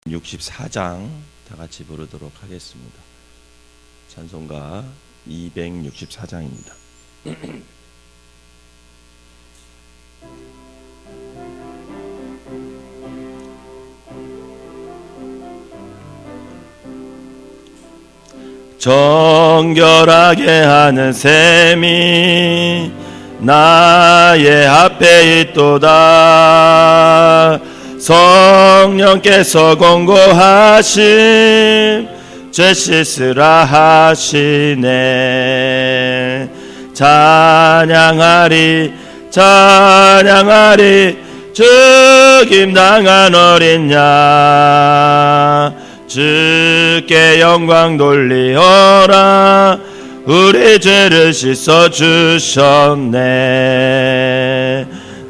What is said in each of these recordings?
264장 다 같이 부르도록 하겠습니다. 찬송가 264장입니다. 정결하게 하는 셈이 나의 앞에 있도다. 성령께서 권고하심 죄 씻으라 하시네. 찬양하리 찬양하리 죽임당한 어린 양 주께 영광 돌리어라. 우리 죄를 씻어주셨네.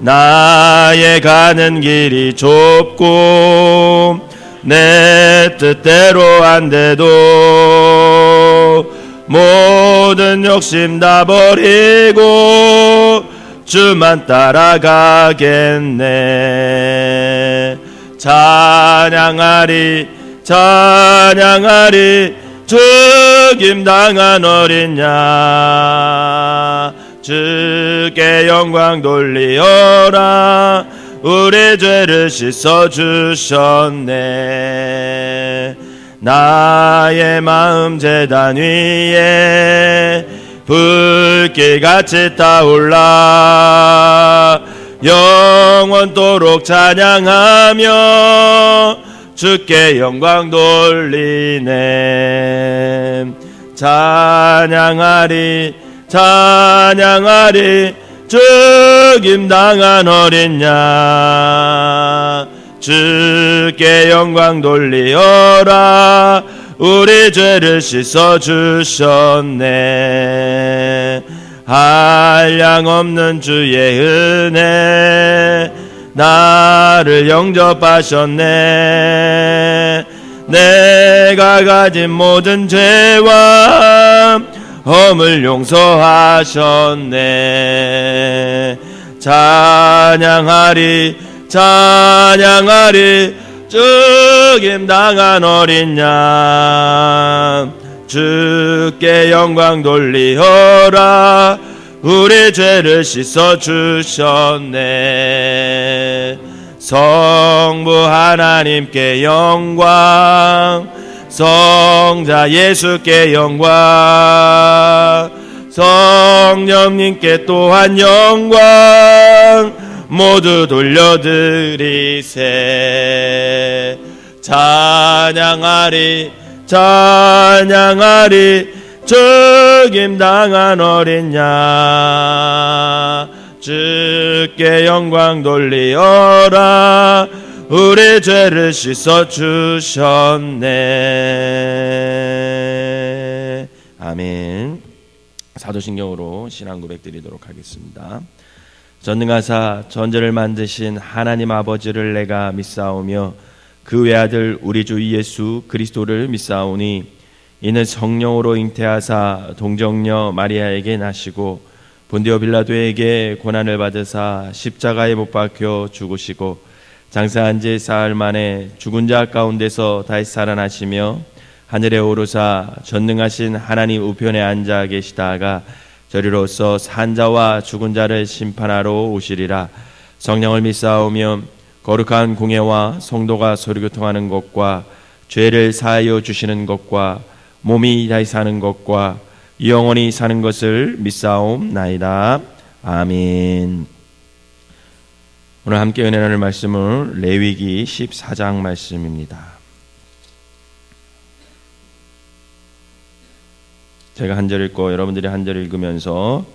나의 가는 길이 좁고 내 뜻대로 안 돼도 모든 욕심 다 버리고 주만 따라가겠네. 찬양하리 찬양하리 죽임당한 어린 양 주께 영광 돌리어라. 우리 죄를 씻어주셨네. 나의 마음 제단 위에 불길같이 타올라 영원토록 찬양하며 주께 영광 돌리네. 찬양하리 찬양하리 죽임당한 어린 양 주께 영광 돌리어라. 우리 죄를 씻어주셨네. 한량없는 주의 은혜 나를 영접하셨네. 내가 가진 모든 죄와 허물 용서하셨네. 찬양하리 찬양하리 죽임당한 어린 양 주께 영광 돌리어라. 우리 죄를 씻어주셨네. 성부 하나님께 영광 성자 예수께 영광 성령님께 또한 영광 모두 돌려드리세. 찬양하리 찬양하리 죽임당한 어린 양 주께 영광 돌리어라. 우리 죄를 씻어주셨네. 아멘. 사도신경으로 신앙 고백 드리도록 하겠습니다. 전능하사 전제를 만드신 하나님 아버지를 내가 믿사오며 그 외아들 우리 주 예수 그리스도를 믿사오니 이는 성령으로 잉태하사 동정녀 마리아에게 나시고 본디오 빌라도에게 고난을 받으사 십자가에 못 박혀 죽으시고 장사한 지 사흘 만에 죽은 자 가운데서 다시 살아나시며 하늘에 오르사 전능하신 하나님 우편에 앉아 계시다가 저리로서 산 자와 죽은 자를 심판하러 오시리라. 성령을 믿사오며 거룩한 공예와 성도가 서로교통하는 것과 죄를 사하여 주시는 것과 몸이 다시 사는 것과 영원히 사는 것을 믿사옵나이다. 아멘. 오늘 함께 은혜 나눌 말씀은 레위기 14장 말씀입니다. 제가 한 절 읽고 여러분들이 한 절 읽으면서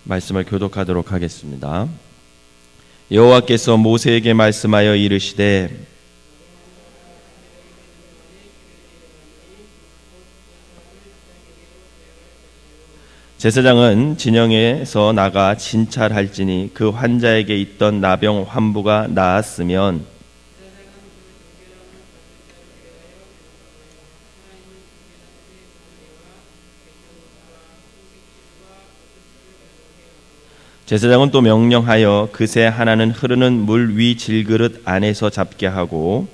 말씀을 교독하도록 하겠습니다. 여호와께서 모세에게 말씀하여 이르시되 제사장은 진영에서 나가 진찰할지니 그 환자에게 있던 나병 환부가 나았으면 제사장은 또 명령하여 그새 하나는 흐르는 물 위 질그릇 안에서 잡게 하고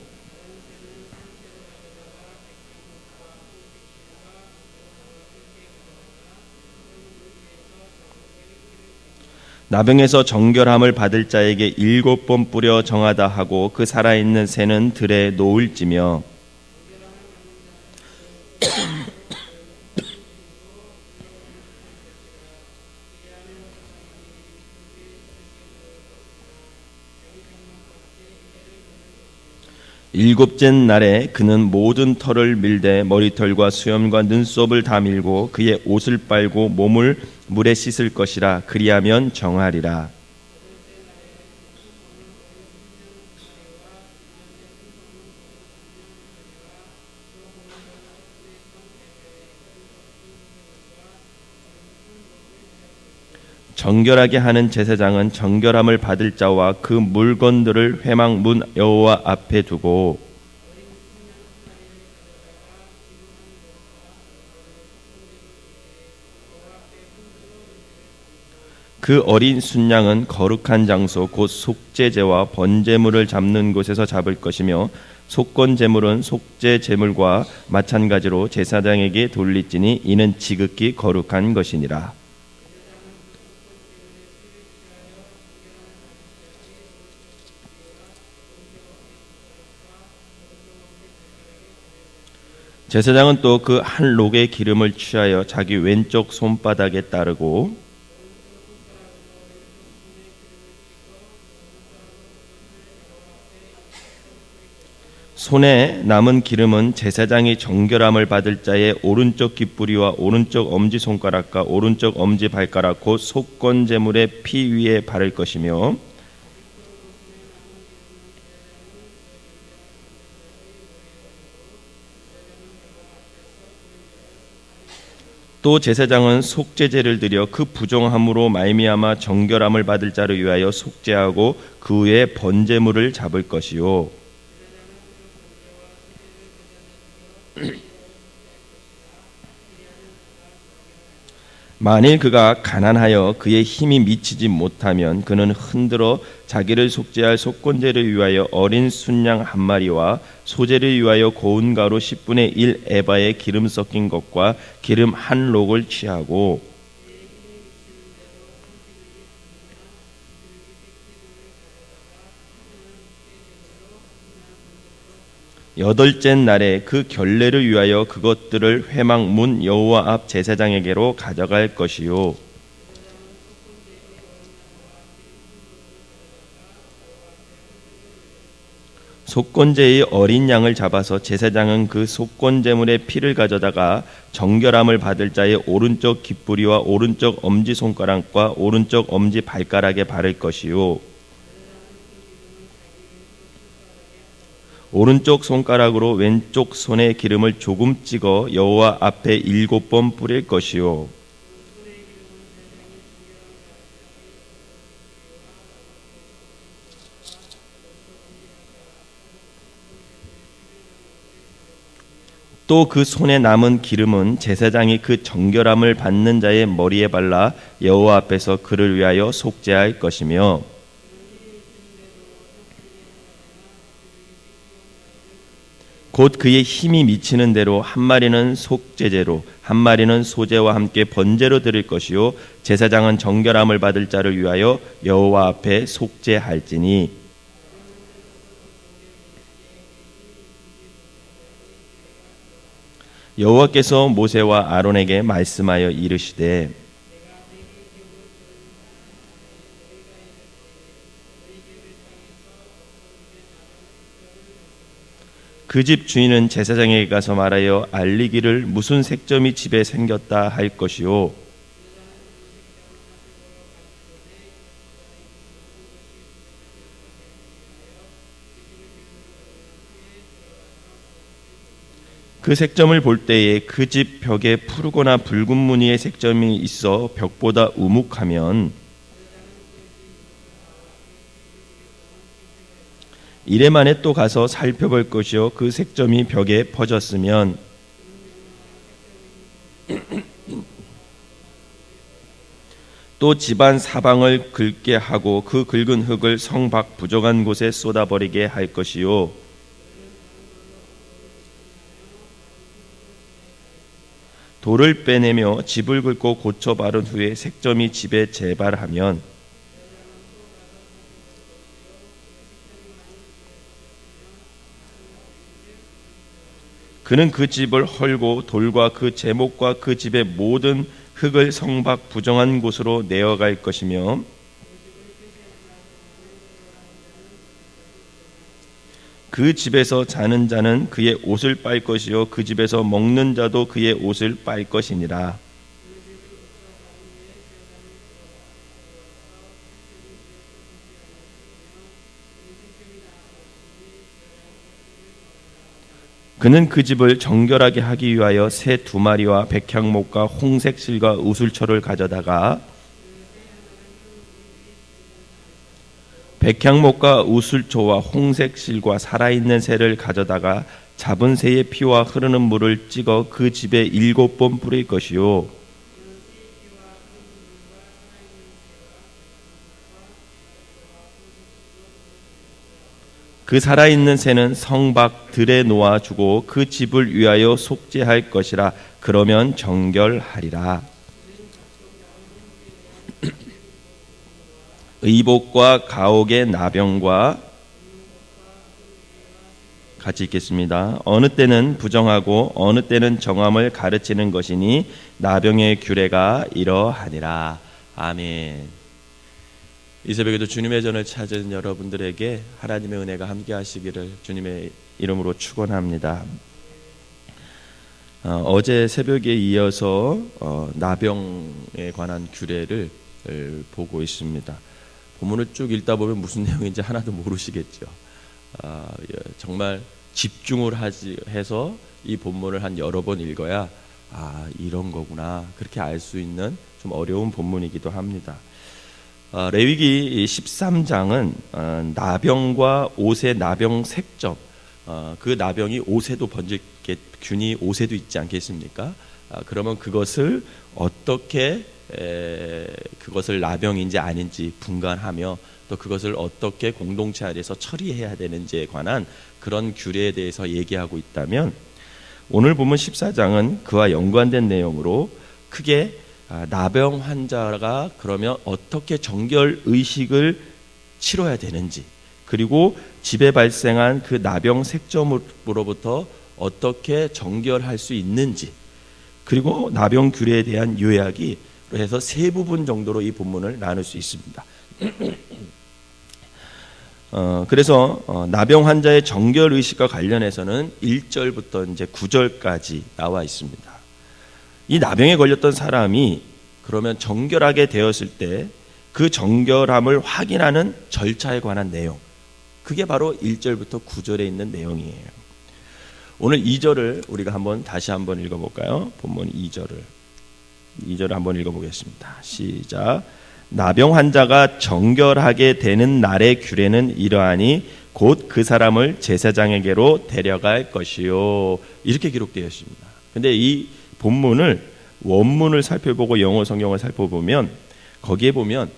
나병에서 정결함을 받을 자에게 7번 뿌려 정하다 하고 그 살아있는 새는 들에 놓을지며 일곱째 날에 그는 모든 털을 밀되 머리털과 수염과 눈썹을 다 밀고 그의 옷을 빨고 몸을 물에 씻을 것이라. 그리하면 정하리라. 정결하게 하는 제사장은 정결함을 받을 자와 그 물건들을 회막 문 여호와 앞에 두고 그 어린 순양은 거룩한 장소 곧 속죄제와 번제물을 잡는 곳에서 잡을 것이며 속건 제물은 속죄 제물과 마찬가지로 제사장에게 돌릴지니 이는 지극히 거룩한 것이니라. 제사장은 또 그 한 록의 기름을 취하여 자기 왼쪽 손바닥에 따르고 손에 남은 기름은 제사장이 정결함을 받을 자의 오른쪽 깃뿌리와 오른쪽 엄지손가락과 오른쪽 엄지발가락 곧 속건 제물의 피 위에 바를 것이며 또 제사장은 속죄제를 드려 그 부정함으로 말미암아 정결함을 받을 자를 위하여 속죄하고 그 후에 번제물을 잡을 것이요 만일 그가 가난하여 그의 힘이 미치지 못하면 그는 흔들어 자기를 속죄할 속건제를 위하여 어린 순양 한 마리와 소제를 위하여 고운 가루 10분의 1 에바의 기름 섞인 것과 기름 한 록을 취하고 여덟째 날에 그 결례를 위하여 그것들을 회막 문 여호와 앞 제사장에게로 가져갈 것이요 속건제의 어린 양을 잡아서 제사장은 그 속건제물의 피를 가져다가 정결함을 받을 자의 오른쪽 깃뿌리와 오른쪽 엄지손가락과 오른쪽 엄지발가락에 바를 것이요 오른쪽 손가락으로 왼쪽 손에 기름을 조금 찍어 여호와 앞에 7번 뿌릴 것이요 또 그 손에 남은 기름은 제사장이 그 정결함을 받는 자의 머리에 발라 여호와 앞에서 그를 위하여 속죄할 것이며 곧 그의 힘이 미치는 대로 한 마리는 속죄제로 한 마리는 소제와 함께 번제로 드릴 것이요 제사장은 정결함을 받을 자를 위하여 여호와 앞에 속죄할지니 여호와께서 모세와 아론에게 말씀하여 이르시되 그 집 주인은 제사장에게 가서 말하여 알리기를 무슨 색점이 집에 생겼다 할 것이요 그 색점을 볼 때에 그 집 벽에 푸르거나 붉은 무늬의 색점이 있어 벽보다 우묵하면 이래 만에 또 가서 살펴볼 것이요 그 색점이 벽에 퍼졌으면 또 집안 사방을 긁게 하고 그 긁은 흙을 성 밖 부족한 곳에 쏟아버리게 할 것이요 돌을 빼내며 집을 긁고 고쳐 바른 후에 색점이 집에 재발하면 그는 그 집을 헐고 돌과 그 제목과 그 집의 모든 흙을 성박 부정한 곳으로 내어갈 것이며 그 집에서 자는 자는 그의 옷을 빨 것이요 그 집에서 먹는 자도 그의 옷을 빨 것이니라. 그는 그 집을 정결하게 하기 위하여 새 2마리와 백향목과 홍색 실과 우슬초를 가져다가 백향목과 우슬초와 홍색 실과 살아있는 새를 가져다가 잡은 새의 피와 흐르는 물을 찍어 그 집에 7번 뿌릴 것이요 그 살아있는 새는 성박 들에 놓아주고 그 집을 위하여 속죄할 것이라. 그러면 정결하리라. 의복과 가옥의 나병과 같이 읽겠습니다. 어느 때는 부정하고 어느 때는 정함을 가르치는 것이니 나병의 규례가 이러하니라. 아멘. 이 새벽에도 주님의 전을 찾은 여러분들에게 하나님의 은혜가 함께 하시기를 주님의 이름으로 축원합니다. 어제 새벽에 이어서 나병에 관한 규례를 보고 있습니다. 본문을 쭉 읽다 보면 무슨 내용인지 하나도 모르시겠죠. 정말 집중을 해서 이 본문을 한 여러 번 읽어야 이런 거구나 그렇게 알 수 있는 좀 어려운 본문이기도 합니다. 레위기 13장은 나병과 옷의 나병 색점, 그 나병이 옷에도 번질게 균이 옷에도 있지 않겠습니까? 그러면 그것을 어떻게 그것을 나병인지 아닌지 분간하며 또 그것을 어떻게 공동체 안에서 처리해야 되는지에 관한 그런 규례에 대해서 얘기하고 있다면, 오늘 보면 14장은 그와 연관된 내용으로 크게 나병 환자가 그러면 어떻게 정결 의식을 치러야 되는지, 그리고 집에 발생한 그 나병 색점으로부터 어떻게 정결할 수 있는지, 그리고 나병 규례에 대한 요약이 해서 세 부분 정도로 이 본문을 나눌 수 있습니다. 그래서 나병 환자의 정결 의식과 관련해서는 1절부터 이제 9절까지 나와 있습니다. 이 나병에 걸렸던 사람이 그러면 정결하게 되었을 때 그 정결함을 확인하는 절차에 관한 내용, 그게 바로 1절부터 9절에 있는 내용이에요. 오늘 2절을 우리가 다시 한번 읽어볼까요? 본문 2절을 한번 읽어보겠습니다. 시작. 나병 환자가 정결하게 되는 날의 규례는 이러하니 곧 그 사람을 제사장에게로 데려갈 것이요. 이렇게 기록되어 있습니다. 근데 이 본문을 원문을 살펴보고 영어 성경을 살펴보면 거기에 보면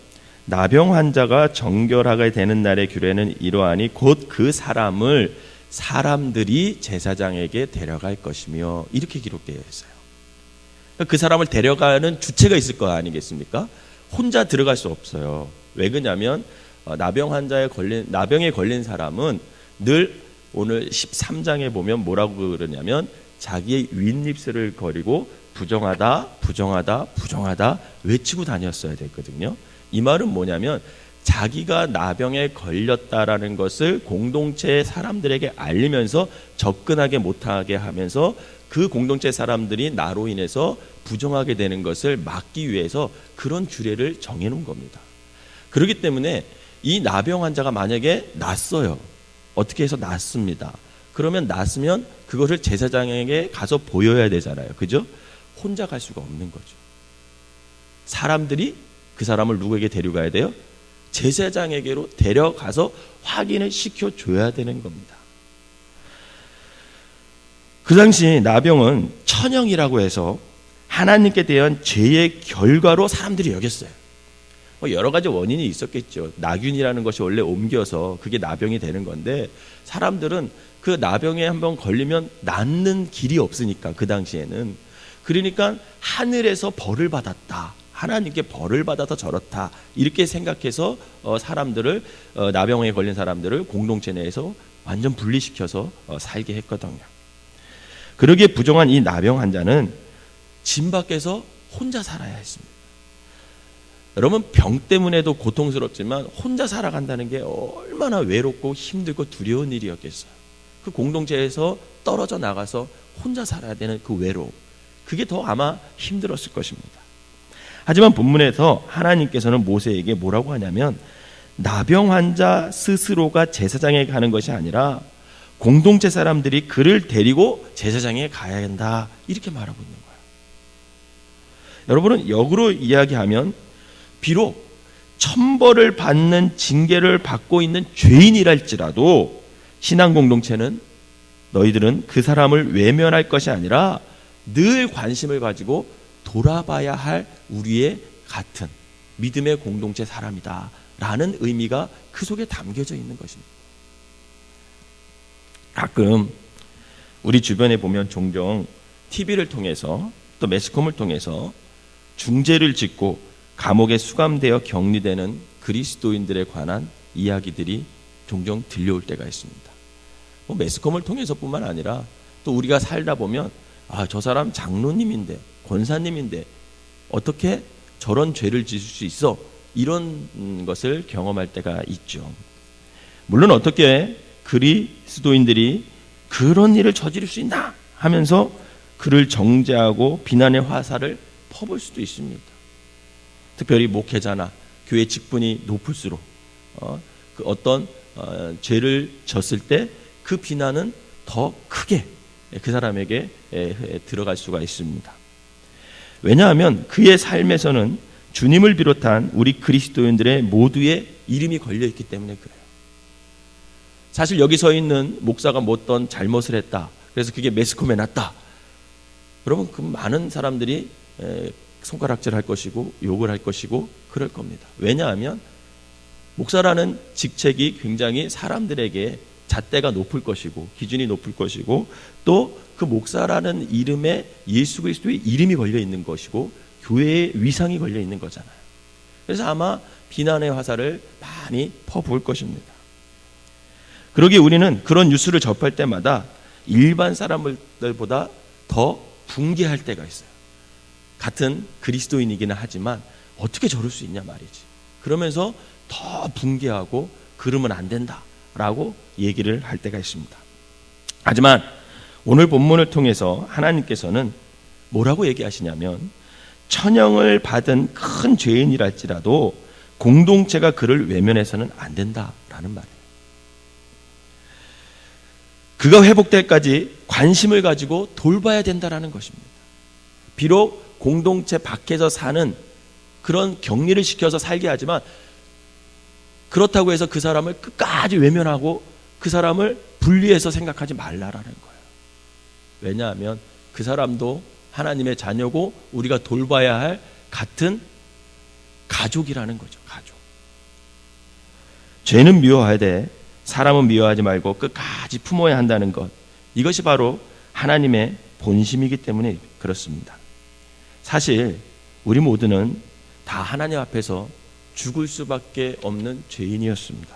나병 환자가 정결하게 되는 날의 규례는 이러하니 곧 그 사람을 사람들이 제사장에게 데려갈 것이며 이렇게 기록되어 있어요. 그 사람을 데려가는 주체가 있을 거 아니겠습니까? 혼자 들어갈 수 없어요. 왜 그러냐면 나병에 걸린 사람은 늘 오늘 13장에 보면 뭐라고 그러냐면 자기의 윗입술을 거리고 부정하다 외치고 다녔어야 됐거든요. 이 말은 뭐냐면 자기가 나병에 걸렸다라는 것을 공동체의 사람들에게 알리면서 접근하게 못하게 하면서 그 공동체 사람들이 나로 인해서 부정하게 되는 것을 막기 위해서 그런 규례를 정해놓은 겁니다. 그렇기 때문에 이 나병 환자가 만약에 났어요. 어떻게 해서 났습니다. 그러면 났으면 그것을 제사장에게 가서 보여야 되잖아요. 그죠? 혼자 갈 수가 없는 거죠. 사람들이 그 사람을 누구에게 데려가야 돼요? 제사장에게로 데려가서 확인을 시켜줘야 되는 겁니다. 그 당시 나병은 천형이라고 해서 하나님께 대한 죄의 결과로 사람들이 여겼어요. 여러 가지 원인이 있었겠죠. 나균이라는 것이 원래 옮겨서 그게 나병이 되는 건데 사람들은 그 나병에 한번 걸리면 낫는 길이 없으니까 그 당시에는, 그러니까 하늘에서 벌을 받았다, 하나님께 벌을 받아서 저렇다 이렇게 생각해서 사람들을 나병에 걸린 사람들을 공동체 내에서 완전 분리시켜서 살게 했거든요. 그러기에 부정한 이 나병 환자는 진 밖에서 혼자 살아야 했습니다. 여러분, 병 때문에도 고통스럽지만 혼자 살아간다는 게 얼마나 외롭고 힘들고 두려운 일이었겠어요. 그 공동체에서 떨어져 나가서 혼자 살아야 되는 그 외로움, 그게 더 아마 힘들었을 것입니다. 하지만 본문에서 하나님께서는 모세에게 뭐라고 하냐면 나병 환자 스스로가 제사장에 가는 것이 아니라 공동체 사람들이 그를 데리고 제사장에 가야 한다, 이렇게 말하고 있는 거예요. 여러분은 역으로 이야기하면 비록 천벌을 받는 징계를 받고 있는 죄인이랄지라도 신앙 공동체는 너희들은 그 사람을 외면할 것이 아니라 늘 관심을 가지고 돌아봐야 할 우리의 같은 믿음의 공동체 사람이다 라는 의미가 그 속에 담겨져 있는 것입니다. 가끔 우리 주변에 보면 종종 TV를 통해서 또 매스컴을 통해서 중죄를 짓고 감옥에 수감되어 격리되는 그리스도인들에 관한 이야기들이 종종 들려올 때가 있습니다. 매스컴을 통해서뿐만 아니라 또 우리가 살다 보면 저 사람 장로님인데 권사님인데 어떻게 저런 죄를 지을 수 있어? 이런 것을 경험할 때가 있죠. 물론 어떻게 그리스도인들이 그런 일을 저지를 수 있나 하면서 그를 정죄하고 비난의 화살을 퍼볼 수도 있습니다. 특별히 목회자나 교회 직분이 높을수록 그 어떤 죄를 졌을 때 그 비난은 더 크게 그 사람에게 들어갈 수가 있습니다. 왜냐하면 그의 삶에서는 주님을 비롯한 우리 그리스도인들의 모두의 이름이 걸려있기 때문에 그래요. 사실 여기 서 있는 목사가 뭐 어떤 잘못을 했다, 그래서 그게 매스컴에 났다, 여러분 그 많은 사람들이 손가락질 할 것이고 욕을 할 것이고 그럴 겁니다. 왜냐하면 목사라는 직책이 굉장히 사람들에게 잣대가 높을 것이고 기준이 높을 것이고 또 그 목사라는 이름에 예수 그리스도의 이름이 걸려 있는 것이고 교회의 위상이 걸려 있는 거잖아요. 그래서 아마 비난의 화살을 많이 퍼부을 것입니다. 그러기에 우리는 그런 뉴스를 접할 때마다 일반 사람들보다 더 붕괴할 때가 있어요. 같은 그리스도인이기는 하지만 어떻게 저럴 수 있냐 말이지. 그러면서 더 붕괴하고 그러면 안 된다라고 얘기를 할 때가 있습니다. 하지만 오늘 본문을 통해서 하나님께서는 뭐라고 얘기하시냐면 천형을 받은 큰 죄인이랄지라도 공동체가 그를 외면해서는 안 된다라는 말이에요. 그가 회복될 때까지 관심을 가지고 돌봐야 된다라는 것입니다. 비록 공동체 밖에서 사는 그런 격리를 시켜서 살게 하지만 그렇다고 해서 그 사람을 끝까지 외면하고 그 사람을 분리해서 생각하지 말라라는 거예요. 왜냐하면 그 사람도 하나님의 자녀고 우리가 돌봐야 할 같은 가족이라는 거죠. 가족. 죄는 미워하되 사람은 미워하지 말고 끝까지 품어야 한다는 것, 이것이 바로 하나님의 본심이기 때문에 그렇습니다. 사실 우리 모두는 다 하나님 앞에서 죽을 수밖에 없는 죄인이었습니다.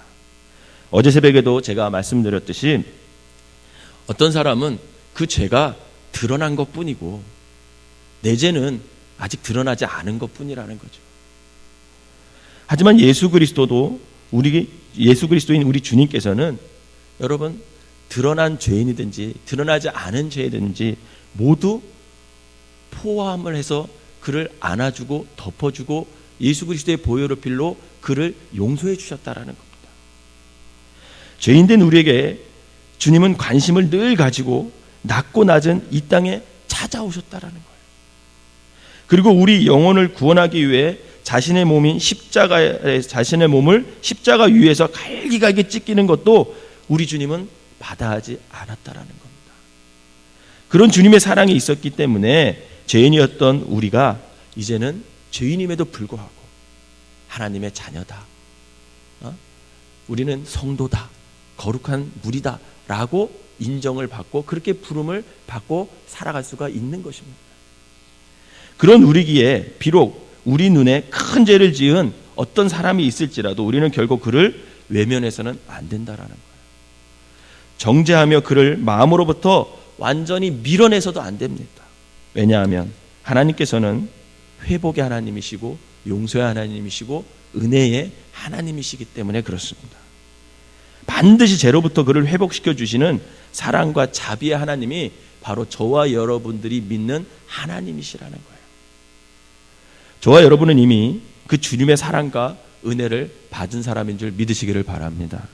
어제 새벽에도 제가 말씀드렸듯이 어떤 사람은 그 죄가 드러난 것뿐이고 내 죄는 아직 드러나지 않은 것뿐이라는 거죠. 하지만 예수 그리스도인 우리 주님께서는 여러분 드러난 죄인이든지 드러나지 않은 죄이든지 모두 포함을 해서 그를 안아주고 덮어주고 예수 그리스도의 보혈의 필로 그를 용서해 주셨다라는 겁니다. 죄인된 우리에게 주님은 관심을 늘 가지고 낮고 낮은 이 땅에 찾아오셨다라는 거예요. 그리고 우리 영혼을 구원하기 위해 자신의 몸을 십자가 위에서 갈기갈기 찢기는 것도 우리 주님은 마다하지 않았다라는 겁니다. 그런 주님의 사랑이 있었기 때문에 죄인이었던 우리가 이제는 죄인임에도 불구하고 하나님의 자녀다, 우리는 성도다, 거룩한 무리다 라고 인정을 받고 그렇게 부름을 받고 살아갈 수가 있는 것입니다. 그런 우리기에 비록 우리 눈에 큰 죄를 지은 어떤 사람이 있을지라도 우리는 결국 그를 외면해서는 안 된다라는 거예요. 정죄하며 그를 마음으로부터 완전히 밀어내서도 안 됩니다. 왜냐하면 하나님께서는 회복의 하나님이시고 용서의 하나님이시고 은혜의 하나님이시기 때문에 그렇습니다. 반드시 죄로부터 그를 회복시켜 주시는 사랑과 자비의 하나님이 바로 저와 여러분들이 믿는 하나님이시라는 거예요. 저와 여러분은 이미 그 주님의 사랑과 은혜를 받은 사람인 줄 믿으시기를 바랍니다.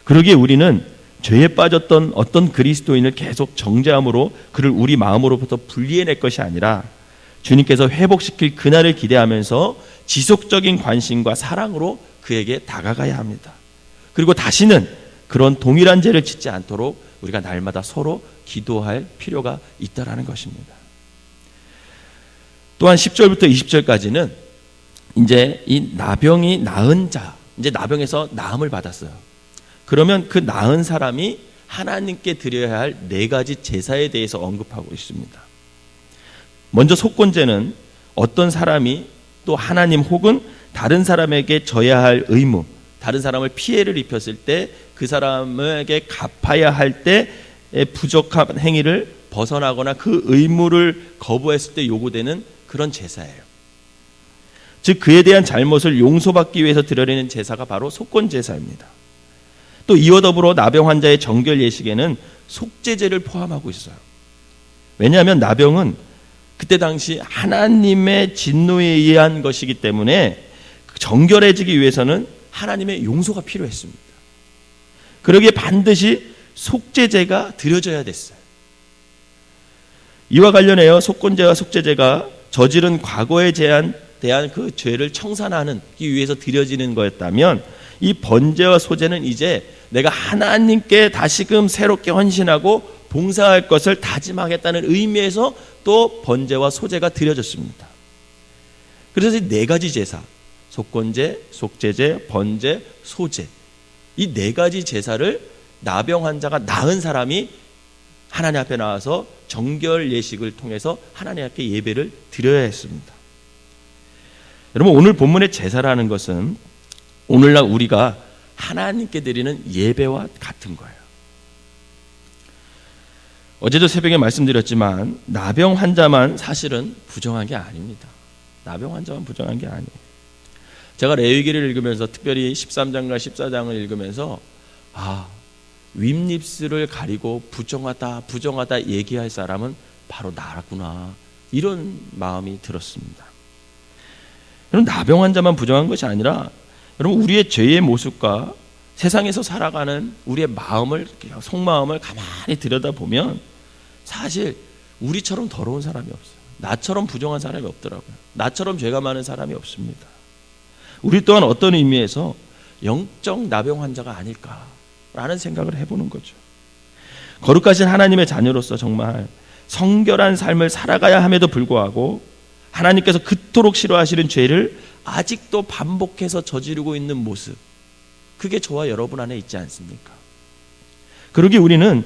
그러기에 우리는 죄에 빠졌던 어떤 그리스도인을 계속 정죄함으로 그를 우리 마음으로부터 분리해낼 것이 아니라 주님께서 회복시킬 그날을 기대하면서 지속적인 관심과 사랑으로 그에게 다가가야 합니다. 그리고 다시는 그런 동일한 죄를 짓지 않도록 우리가 날마다 서로 기도할 필요가 있다라는 것입니다. 또한 10절부터 20절까지는 이제 이 나병이 나은 자, 이제 나병에서 나음을 받았어요. 그러면 그 나은 사람이 하나님께 드려야 할 4가지 제사에 대해서 언급하고 있습니다. 먼저 속건제는 어떤 사람이 또 하나님 혹은 다른 사람에게 져야 할 의무, 다른 사람을 피해를 입혔을 때 그 사람에게 갚아야 할 때 부족한 행위를 벗어나거나 그 의무를 거부했을 때 요구되는 그런 제사예요. 즉 그에 대한 잘못을 용서받기 위해서 드려지는 제사가 바로 속건제사입니다. 또 이와 더불어 나병 환자의 정결 예식에는 속죄제를 포함하고 있어요. 왜냐하면 나병은 그때 당시 하나님의 진노에 의한 것이기 때문에 정결해지기 위해서는 하나님의 용서가 필요했습니다. 그러기에 반드시 속죄제가 드려져야 됐어요. 이와 관련하여 속건제와 속죄제가 저지른 과거에 대한 그 죄를 청산하기 위해서 드려지는 거였다면 이 번제와 소제는 이제 내가 하나님께 다시금 새롭게 헌신하고 봉사할 것을 다짐하겠다는 의미에서 또 번제와 소제가 드려졌습니다. 그래서 이 4가지 제사, 속건제, 속죄제, 번제, 소제, 이 4가지 제사를 나병 환자가 나은 사람이 하나님 앞에 나와서 정결 예식을 통해서 하나님 앞에 예배를 드려야 했습니다. 여러분, 오늘 본문의 제사라는 것은 오늘날 우리가 하나님께 드리는 예배와 같은 거예요. 어제도 새벽에 말씀드렸지만 나병 환자만 사실은 부정한 게 아닙니다. 나병 환자만 부정한 게 아니에요. 제가 레위기를 읽으면서 특별히 13장과 14장을 읽으면서 윗입술을 가리고 부정하다 얘기할 사람은 바로 나구나, 이런 마음이 들었습니다. 여러분, 나병 환자만 부정한 것이 아니라 여러분, 우리의 죄의 모습과 세상에서 살아가는 우리의 마음을, 속마음을 가만히 들여다보면 사실 우리처럼 더러운 사람이 없어요. 나처럼 부정한 사람이 없더라고요. 나처럼 죄가 많은 사람이 없습니다. 우리 또한 어떤 의미에서 영적 나병 환자가 아닐까라는 생각을 해보는 거죠. 거룩하신 하나님의 자녀로서 정말 성결한 삶을 살아가야 함에도 불구하고 하나님께서 그토록 싫어하시는 죄를 아직도 반복해서 저지르고 있는 모습, 그게 저와 여러분 안에 있지 않습니까? 그러기 우리는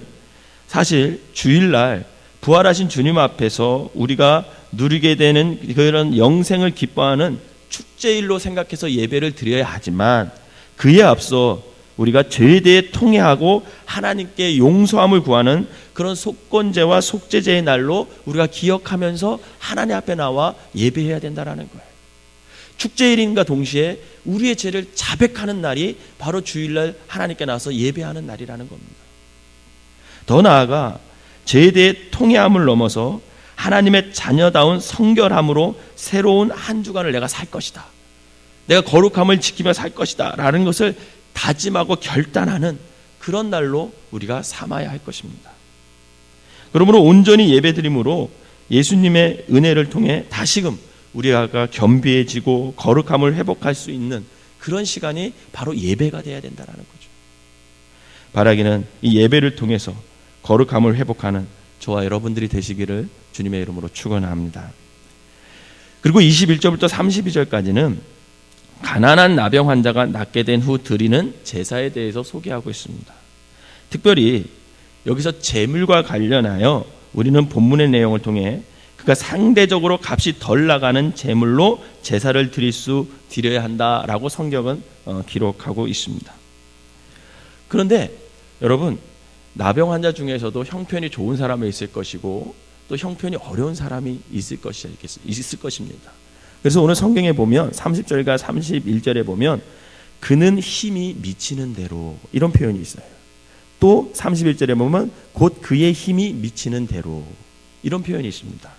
사실 주일날 부활하신 주님 앞에서 우리가 누리게 되는 그런 영생을 기뻐하는 축제일로 생각해서 예배를 드려야 하지만 그에 앞서 우리가 죄에 대해 통회하고 하나님께 용서함을 구하는 그런 속건제와 속죄제의 날로 우리가 기억하면서 하나님 앞에 나와 예배해야 된다는 거예요. 축제일인과 동시에 우리의 죄를 자백하는 날이 바로 주일날 하나님께 나와서 예배하는 날이라는 겁니다. 더 나아가 죄에 대해 통회함을 넘어서 하나님의 자녀다운 성결함으로 새로운 한 주간을 내가 살 것이다, 내가 거룩함을 지키며 살 것이다 라는 것을 다짐하고 결단하는 그런 날로 우리가 삼아야 할 것입니다. 그러므로 온전히 예배드림으로 예수님의 은혜를 통해 다시금 우리가 겸비해지고 거룩함을 회복할 수 있는 그런 시간이 바로 예배가 되어야 된다는 거죠. 바라기는 이 예배를 통해서 거룩함을 회복하는 저와 여러분들이 되시기를 주님의 이름으로 축원합니다. 그리고 21절부터 32절까지는 가난한 나병 환자가 낫게 된 후 드리는 제사에 대해서 소개하고 있습니다. 특별히 여기서 제물과 관련하여 우리는 본문의 내용을 통해 그가 상대적으로 값이 덜 나가는 제물로 제사를 드려야 한다라고 성경은 기록하고 있습니다. 그런데 여러분, 나병 환자 중에서도 형편이 좋은 사람이 있을 것이고 또 형편이 어려운 사람이 있을 것입니다. 그래서 오늘 성경에 보면 30절과 31절에 보면 그는 힘이 미치는 대로 이런 표현이 있어요. 또 31절에 보면 곧 그의 힘이 미치는 대로 이런 표현이 있습니다.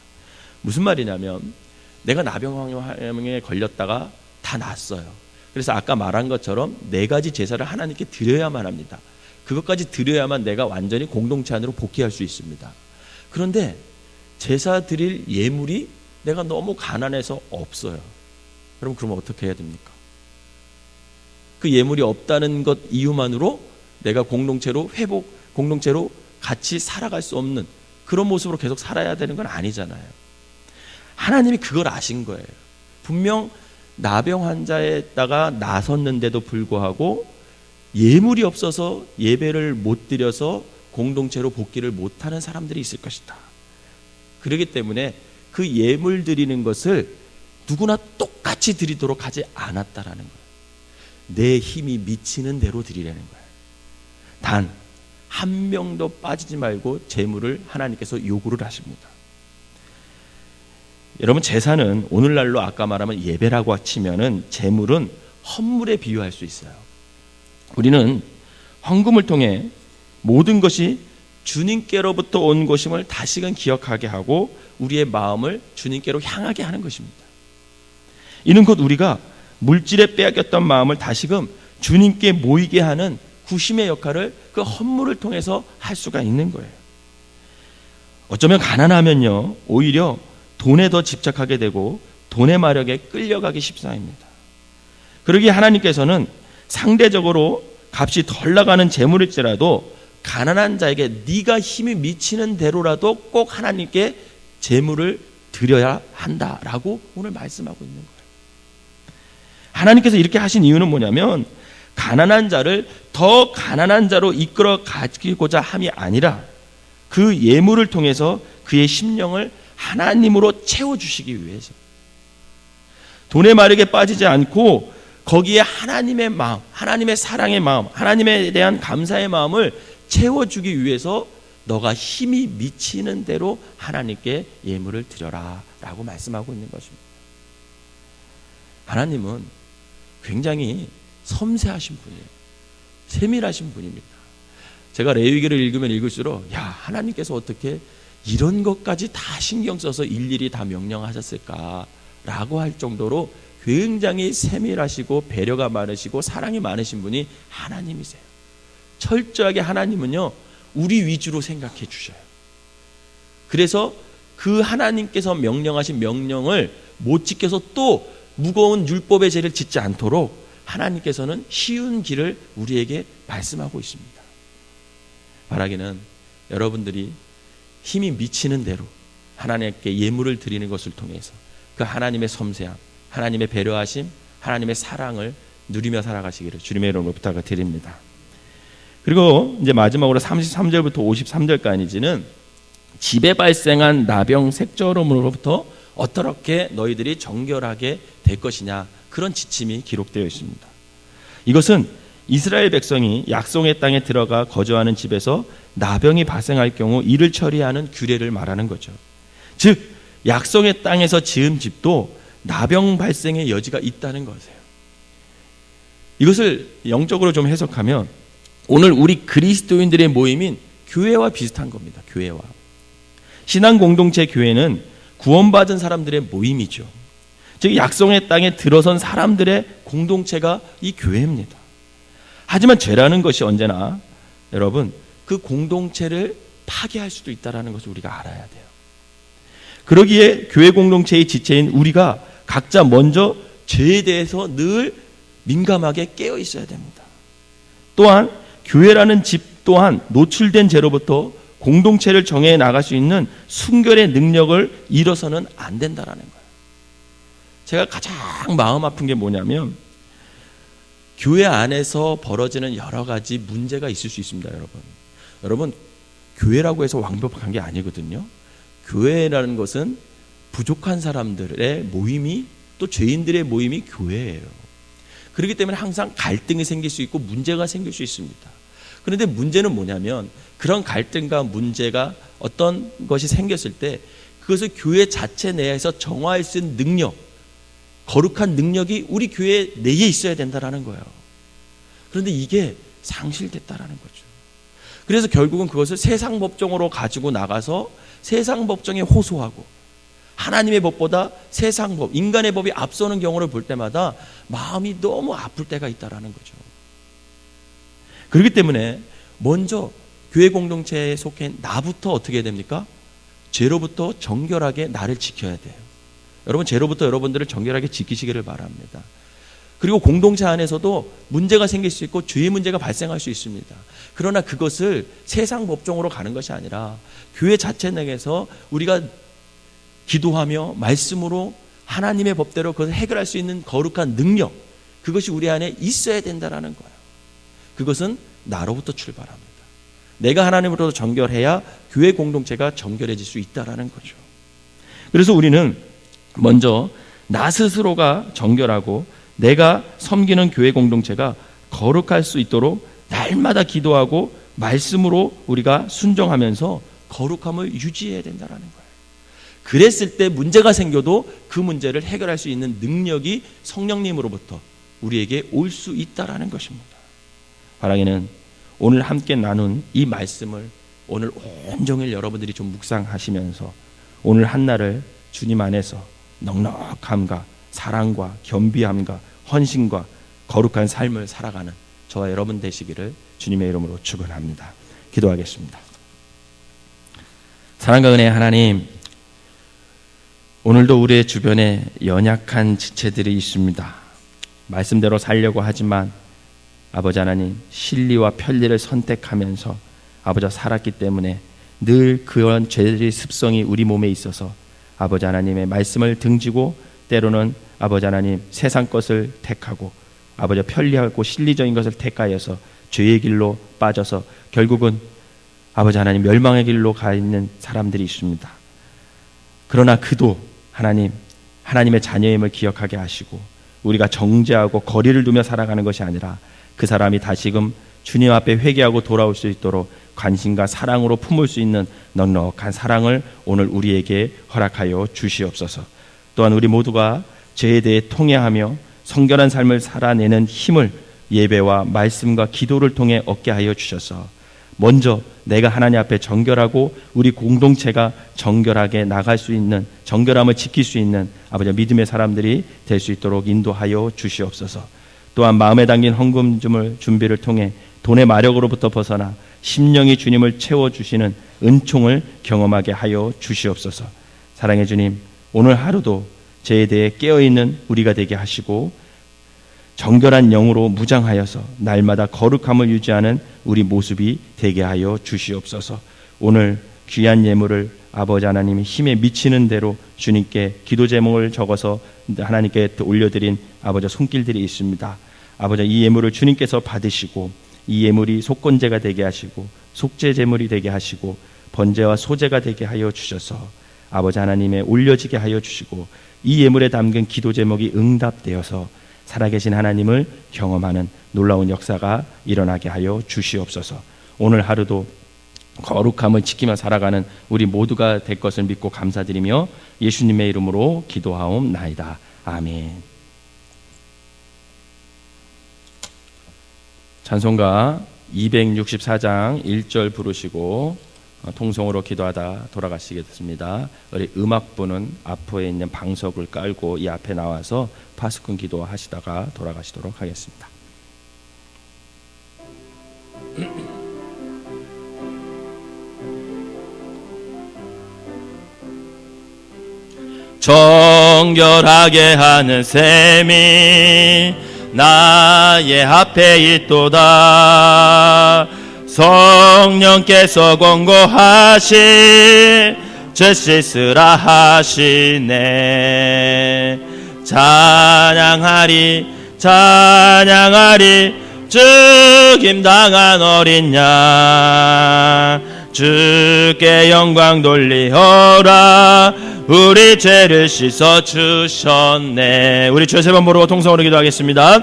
무슨 말이냐면 내가 나병에 걸렸다가 다 낫어요. 그래서 아까 말한 것처럼 4가지 제사를 하나님께 드려야만 합니다. 그것까지 드려야만 내가 완전히 공동체 안으로 복귀할 수 있습니다. 그런데 제사 드릴 예물이 내가 너무 가난해서 없어요. 여러분 그러면 어떻게 해야 됩니까? 그 예물이 없다는 것 이유만으로 내가 공동체로 같이 살아갈 수 없는 그런 모습으로 계속 살아야 되는 건 아니잖아요. 하나님이 그걸 아신 거예요. 분명 나병 환자에다가 나섰는데도 불구하고 예물이 없어서 예배를 못 드려서 공동체로 복귀를 못하는 사람들이 있을 것이다. 그렇기 때문에 그 예물 드리는 것을 누구나 똑같이 드리도록 하지 않았다라는 거예요. 내 힘이 미치는 대로 드리라는 거예요. 단 한 명도 빠지지 말고 제물을 하나님께서 요구를 하십니다. 여러분 제사는 오늘날로 아까 말하면 예배라고 치면은 제물은 헌물에 비유할 수 있어요. 우리는 헌금을 통해 모든 것이 주님께로부터 온 것임을 다시금 기억하게 하고 우리의 마음을 주님께로 향하게 하는 것입니다. 이는 곧 우리가 물질에 빼앗겼던 마음을 다시금 주님께 모이게 하는 구심의 역할을 그 헌물을 통해서 할 수가 있는 거예요. 어쩌면 가난하면요 오히려 돈에 더 집착하게 되고 돈의 마력에 끌려가기 십상입니다. 그러기에 하나님께서는 상대적으로 값이 덜 나가는 재물일지라도 가난한 자에게 네가 힘이 미치는 대로라도 꼭 하나님께 재물을 드려야 한다라고 오늘 말씀하고 있는 거예요. 하나님께서 이렇게 하신 이유는 뭐냐면 가난한 자를 더 가난한 자로 이끌어 가기고자 함이 아니라 그 예물을 통해서 그의 심령을 하나님으로 채워주시기 위해서 돈의 마력에 빠지지 않고 거기에 하나님의 마음, 하나님의 사랑의 마음, 하나님에 대한 감사의 마음을 채워주기 위해서 너가 힘이 미치는 대로 하나님께 예물을 드려라 라고 말씀하고 있는 것입니다. 하나님은 굉장히 섬세하신 분이에요. 세밀하신 분입니다. 제가 레위기를 읽으면 읽을수록 야 하나님께서 어떻게 이런 것까지 다 신경 써서 일일이 다 명령하셨을까라고 할 정도로 굉장히 세밀하시고 배려가 많으시고 사랑이 많으신 분이 하나님이세요. 철저하게 하나님은요 우리 위주로 생각해 주셔요. 그래서 그 하나님께서 명령하신 명령을 못 지켜서 또 무거운 율법의 죄를 짓지 않도록 하나님께서는 쉬운 길을 우리에게 말씀하고 있습니다. 바라기는 여러분들이 힘이 미치는 대로 하나님께 예물을 드리는 것을 통해서 그 하나님의 섬세함, 하나님의 배려하심, 하나님의 사랑을 누리며 살아가시기를 주님의 이름으로 부탁을 드립니다. 그리고 이제 마지막으로 33절부터 53절까지는 집에 발생한 나병 색저름으로부터 어떻게 너희들이 정결하게 될 것이냐 그런 지침이 기록되어 있습니다. 이것은 이스라엘 백성이 약속의 땅에 들어가 거주하는 집에서 나병이 발생할 경우 이를 처리하는 규례를 말하는 거죠. 즉 약속의 땅에서 지은 집도 나병 발생의 여지가 있다는 것이에요. 이것을 영적으로 좀 해석하면 오늘 우리 그리스도인들의 모임인 교회와 비슷한 겁니다. 교회와 신앙 공동체 교회는 구원받은 사람들의 모임이죠. 즉 약속의 땅에 들어선 사람들의 공동체가 이 교회입니다. 하지만 죄라는 것이 언제나 여러분 그 공동체를 파괴할 수도 있다는 것을 우리가 알아야 돼요. 그러기에 교회 공동체의 지체인 우리가 각자 먼저 죄에 대해서 늘 민감하게 깨어 있어야 됩니다. 또한 교회라는 집 또한 노출된 죄로부터 공동체를 정해 나갈 수 있는 순결의 능력을 잃어서는 안 된다라는 거예요. 제가 가장 마음 아픈 게 뭐냐면 교회 안에서 벌어지는 여러 가지 문제가 있을 수 있습니다. 여러분 교회라고 해서 완벽한 게 아니거든요. 교회라는 것은 부족한 사람들의 모임이 또 죄인들의 모임이 교회예요. 그렇기 때문에 항상 갈등이 생길 수 있고 문제가 생길 수 있습니다. 그런데 문제는 뭐냐면 그런 갈등과 문제가 어떤 것이 생겼을 때 그것을 교회 자체 내에서 정화할 수 있는 능력, 거룩한 능력이 우리 교회 내에 있어야 된다는 거예요. 그런데 이게 상실됐다라는 거죠. 그래서 결국은 그것을 세상 법정으로 가지고 나가서 세상 법정에 호소하고 하나님의 법보다 세상 법, 인간의 법이 앞서는 경우를 볼 때마다 마음이 너무 아플 때가 있다라는 거죠. 그렇기 때문에 먼저 교회 공동체에 속해 나부터 어떻게 해야 됩니까? 죄로부터 정결하게 나를 지켜야 돼요. 여러분, 죄로부터 여러분들을 정결하게 지키시기를 바랍니다. 그리고 공동체 안에서도 문제가 생길 수 있고 죄의 문제가 발생할 수 있습니다. 그러나 그것을 세상 법정으로 가는 것이 아니라 교회 자체 내에서 우리가 기도하며 말씀으로 하나님의 법대로 그것을 해결할 수 있는 거룩한 능력, 그것이 우리 안에 있어야 된다는 거예요. 그것은 나로부터 출발합니다. 내가 하나님으로부터 정결해야 교회 공동체가 정결해질 수 있다는 거죠. 그래서 우리는 먼저 나 스스로가 정결하고 내가 섬기는 교회 공동체가 거룩할 수 있도록 날마다 기도하고 말씀으로 우리가 순종하면서 거룩함을 유지해야 된다는 거예요. 그랬을 때 문제가 생겨도 그 문제를 해결할 수 있는 능력이 성령님으로부터 우리에게 올 수 있다는 것입니다. 바라기는 오늘 함께 나눈 이 말씀을 오늘 온종일 여러분들이 좀 묵상하시면서 오늘 한날을 주님 안에서 넉넉함과 사랑과 겸비함과 헌신과 거룩한 삶을 살아가는 저와 여러분 되시기를 주님의 이름으로 축원합니다. 기도하겠습니다. 사랑과 은혜의 하나님, 오늘도 우리의 주변에 연약한 지체들이 있습니다. 말씀대로 살려고 하지만 아버지 하나님, 실리와 편리를 선택하면서 아버지 살았기 때문에 늘 그런 죄의 습성이 우리 몸에 있어서 아버지 하나님의 말씀을 등지고 때로는 아버지 하나님 세상 것을 택하고 아버지 편리하고 실리적인 것을 택하여서 죄의 길로 빠져서 결국은 아버지 하나님 멸망의 길로 가 있는 사람들이 있습니다. 그러나 그도 하나님, 하나님의 자녀임을 기억하게 하시고 우리가 정죄하고 거리를 두며 살아가는 것이 아니라 그 사람이 다시금 주님 앞에 회개하고 돌아올 수 있도록 관심과 사랑으로 품을 수 있는 넉넉한 사랑을 오늘 우리에게 허락하여 주시옵소서. 또한 우리 모두가 죄에 대해 통회하며 성결한 삶을 살아내는 힘을 예배와 말씀과 기도를 통해 얻게 하여 주셔서 먼저 내가 하나님 앞에 정결하고 우리 공동체가 정결하게 나갈 수 있는, 정결함을 지킬 수 있는 아버지 믿음의 사람들이 될 수 있도록 인도하여 주시옵소서. 또한 마음에 담긴 헌금 준비를 통해 돈의 마력으로부터 벗어나 심령이 주님을 채워주시는 은총을 경험하게 하여 주시옵소서. 사랑의 주님, 오늘 하루도 죄에 대해 깨어있는 우리가 되게 하시고 정결한 영으로 무장하여서 날마다 거룩함을 유지하는 우리 모습이 되게 하여 주시옵소서. 오늘 귀한 예물을 아버지 하나님의 힘에 미치는 대로 주님께 기도 제목을 적어서 하나님께 올려드린 아버지 손길들이 있습니다. 아버지, 이 예물을 주님께서 받으시고 이 예물이 속건제가 되게 하시고 속죄 제물이 되게 하시고 번제와 소제가 되게 하여 주셔서 아버지 하나님의 올려지게 하여 주시고 이 예물에 담긴 기도 제목이 응답되어서 살아계신 하나님을 경험하는 놀라운 역사가 일어나게 하여 주시옵소서. 오늘 하루도 거룩함을 지키며 살아가는 우리 모두가 될 것을 믿고 감사드리며 예수님의 이름으로 기도하옵나이다. 아멘. 찬송가 264장 1절 부르시고 통성으로 기도하다 돌아가시겠습니다. 우리 음악부는 앞에 있는 방석을 깔고 이 앞에 나와서 파수꾼 기도하시다가 돌아가시도록 하겠습니다. 정결하게 하는 셈이 나의 앞에 있도다. 성령께서 권고하시 죄 씻으라 하시네. 찬양하리 찬양하리 죽임당한 어린 양 주께 영광 돌리어라. 우리 죄를 씻어 주셨네. 우리 죄 세 번 부르고 통성으로 기도하겠습니다.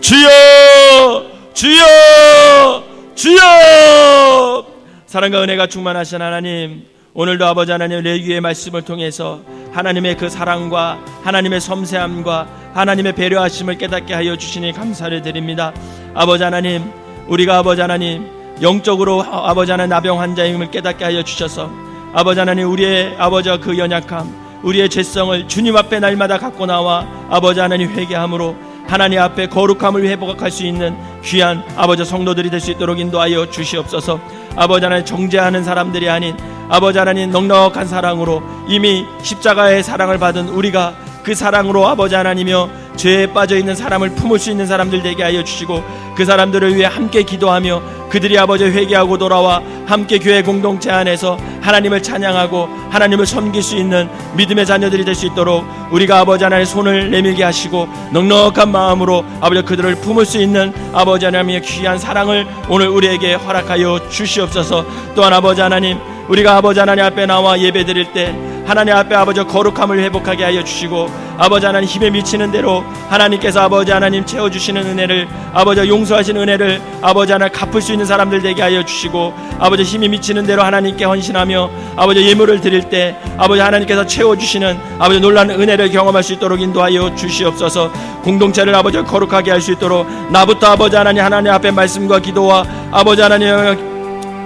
주여 주여 주여! 사랑과 은혜가 충만하신 하나님, 오늘도 아버지 하나님 레위기의 말씀을 통해서 하나님의 그 사랑과 하나님의 섬세함과 하나님의 배려하심을 깨닫게 하여 주시니 감사를 드립니다. 아버지 하나님, 우리가 아버지 하나님 영적으로 아버지 하나님 나병 환자임을 깨닫게 하여 주셔서 아버지 하나님 우리의 아버지와 그 연약함, 우리의 죄성을 주님 앞에 날마다 갖고 나와 아버지 하나님 회개함으로 하나님 앞에 거룩함을 회복할 수 있는 귀한 아버지 성도들이 될 수 있도록 인도하여 주시옵소서. 아버지 하나님 정죄하는 사람들이 아닌 아버지 하나님 넉넉한 사랑으로 이미 십자가의 사랑을 받은 우리가 그 사랑으로 아버지 하나님이여 죄에 빠져있는 사람을 품을 수 있는 사람들 되게 하여 주시고 그 사람들을 위해 함께 기도하며 그들이 아버지 회개하고 돌아와 함께 교회 공동체 안에서 하나님을 찬양하고 하나님을 섬길 수 있는 믿음의 자녀들이 될 수 있도록 우리가 아버지 하나님의 손을 내밀게 하시고 넉넉한 마음으로 아버지 그들을 품을 수 있는 아버지 하나님의 귀한 사랑을 오늘 우리에게 허락하여 주시옵소서. 또한 아버지 하나님, 우리가 아버지 하나님 앞에 나와 예배 드릴 때 하나님 앞에 아버지 거룩함을 회복하게 하여 주시고 아버지 하나님 힘에 미치는 대로 하나님께서 아버지 하나님 채워주시는 은혜를 아버지 용서하시는 은혜를 아버지 하나님 갚을 수 있는 사람들 되게 하여 주시고 아버지 힘이 미치는 대로 하나님께 헌신하며 아버지 예물을 드릴 때 아버지 하나님께서 채워주시는 아버지 놀라운 은혜를 경험할 수 있도록 인도하여 주시옵소서. 공동체를 아버지 거룩하게 할 수 있도록 나부터 아버지 하나님 앞에 말씀과 기도와 아버지 하나님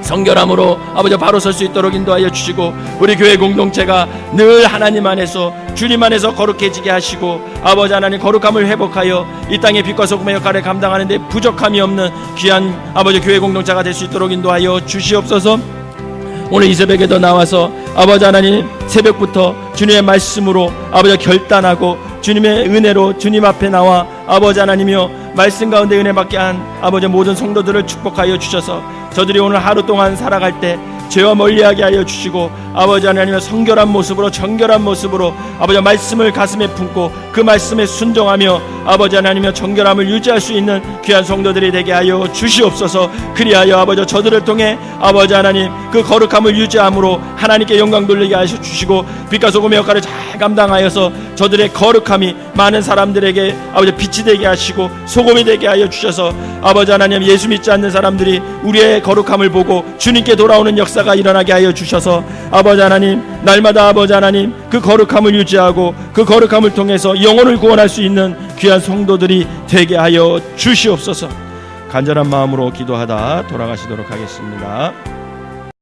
성결함으로 아버지 바로 설 수 있도록 인도하여 주시고 우리 교회 공동체가 늘 하나님 안에서 주님 안에서 거룩해지게 하시고 아버지 하나님 거룩함을 회복하여 이 땅의 빛과 소금의 역할을 감당하는 데 부족함이 없는 귀한 아버지 교회 공동체가 될 수 있도록 인도하여 주시옵소서. 오늘 이 새벽에도 나와서 아버지 하나님 새벽부터 주님의 말씀으로 아버지 결단하고 주님의 은혜로 주님 앞에 나와 아버지 하나님이여 말씀 가운데 은혜 받게 한 아버지 모든 성도들을 축복하여 주셔서 저들이 오늘 하루 동안 살아갈 때 죄와 멀리하게 하여 주시고 아버지 하나님의 성결한 모습으로 정결한 모습으로 아버지 말씀을 가슴에 품고 그 말씀에 순종하며 아버지 하나님의 정결함을 유지할 수 있는 귀한 성도들이 되게 하여 주시옵소서. 그리하여 아버지 저들을 통해 아버지 하나님 그 거룩함을 유지함으로 하나님께 영광 돌리게 하여 주시고 빛과 소금의 역할을 잘 감당하여서 저들의 거룩함이 많은 사람들에게 아버지 빛이 되게 하시고 소금이 되게 하여 주셔서 아버지 하나님 예수 믿지 않는 사람들이 우리의 거룩함을 보고 주님께 돌아오는 역사가 일어나게 하여 주셔서 아버지 하나님 날마다 아버지 하나님 그 거룩함을 유지하고 그 거룩함을 통해서 영혼을 구원할 수 있는 귀한 성도들이 되게 하여 주시옵소서. 간절한 마음으로 기도하다 돌아가시도록 하겠습니다.